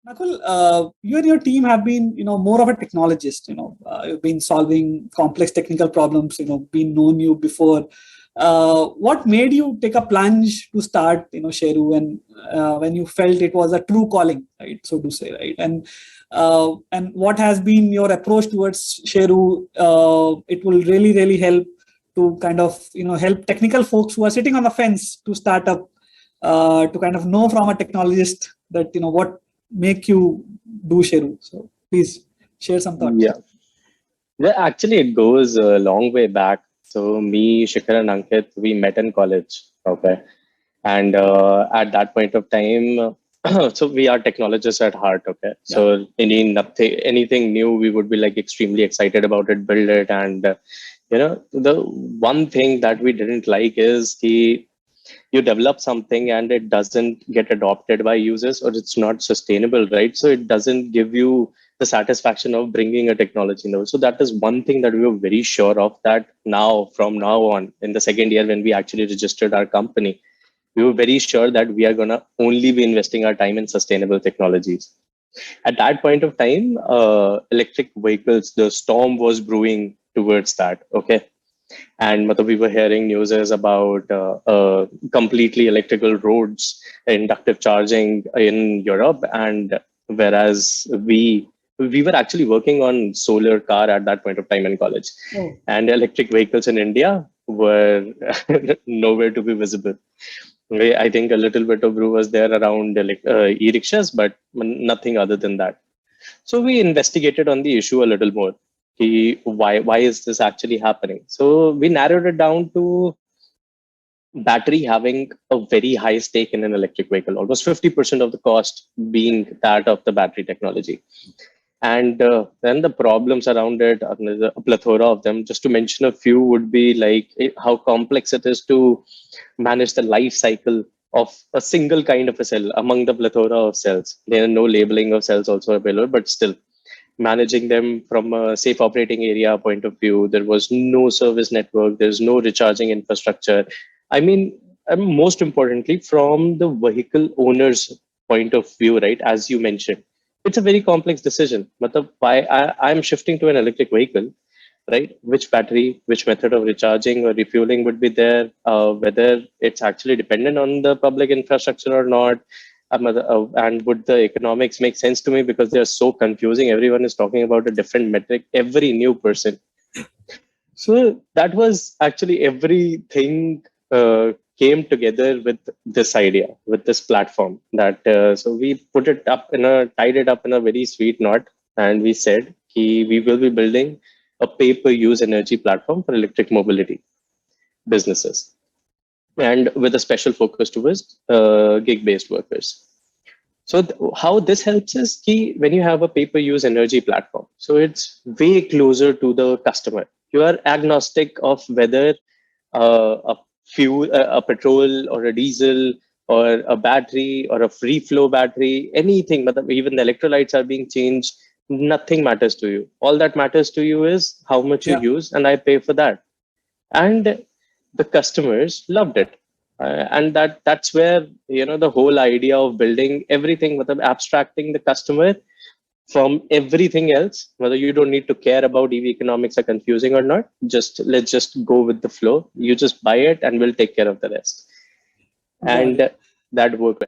Nakul, you and your team have been, more of a technologist. You've been solving complex technical problems. Been known you before. What made you take a plunge to start, Sheru, and when you felt it was a true calling, right? So to say, right? And what has been your approach towards Sheru? It will really, really help to kind of, help technical folks who are sitting on the fence to start up, to kind of know from a technologist that, what make you do Sheru. So please share some thoughts. Yeah. Yeah, actually, it goes a long way back. So me, Shikhar and Ankit, we met in college. Okay. And at that point of time, so we are technologists at heart. Okay. Yeah. So anything new, we would be like extremely excited about it, build it. And, the one thing that we didn't like is you develop something and it doesn't get adopted by users, or it's not sustainable, right? So it doesn't give you the satisfaction of bringing a technology in. So that is one thing that we were very sure of, that from now on, in the second year when we actually registered our company, we were very sure that we are going to only be investing our time in sustainable technologies. At that point of time, electric vehicles, the storm was brewing towards that. Okay. And we were hearing news about completely electrical roads, inductive charging in Europe, and whereas we were actually working on solar car at that point of time in college. And electric vehicles in India were nowhere to be visible. I think a little bit of brew was there around e-rickshaws, but nothing other than that. So we investigated on the issue a little more. Why is this actually happening? So we narrowed it down to battery having a very high stake in an electric vehicle, almost 50% of the cost being that of the battery technology. And then the problems around it, there's a plethora of them. Just to mention a few would be like how complex it is to manage the life cycle of a single kind of a cell among the plethora of cells. There are no labeling of cells also available, but still managing them from a safe operating area point of view. There was no service network. There's no recharging infrastructure. I mean, most importantly, from the vehicle owner's point of view, right, as you mentioned, it's a very complex decision. Why I'm shifting to an electric vehicle, right? Which battery, which method of recharging or refueling would be there, whether it's actually dependent on the public infrastructure or not. And would the economics make sense to me, because they're so confusing. Everyone is talking about a different metric, every new person. So that was actually everything came together with this idea, with this platform. That so we tied it up in a very sweet knot, and we said we will be building a pay-per-use energy platform for electric mobility businesses, and with a special focus towards gig-based workers. So how this helps is when you have a pay-per-use energy platform, so it's way closer to the customer. You are agnostic of whether a fuel, a petrol or a diesel or a battery or a free flow battery, anything, but even the electrolytes are being changed. Nothing matters to you. All that matters to you is how much you use, and I pay for that. And the customers loved it. And that's where the whole idea of building everything, abstracting the customer from everything else, whether you don't need to care about EV economics are confusing or not. Let's just go with the flow. You just buy it and we'll take care of the rest. And that worked.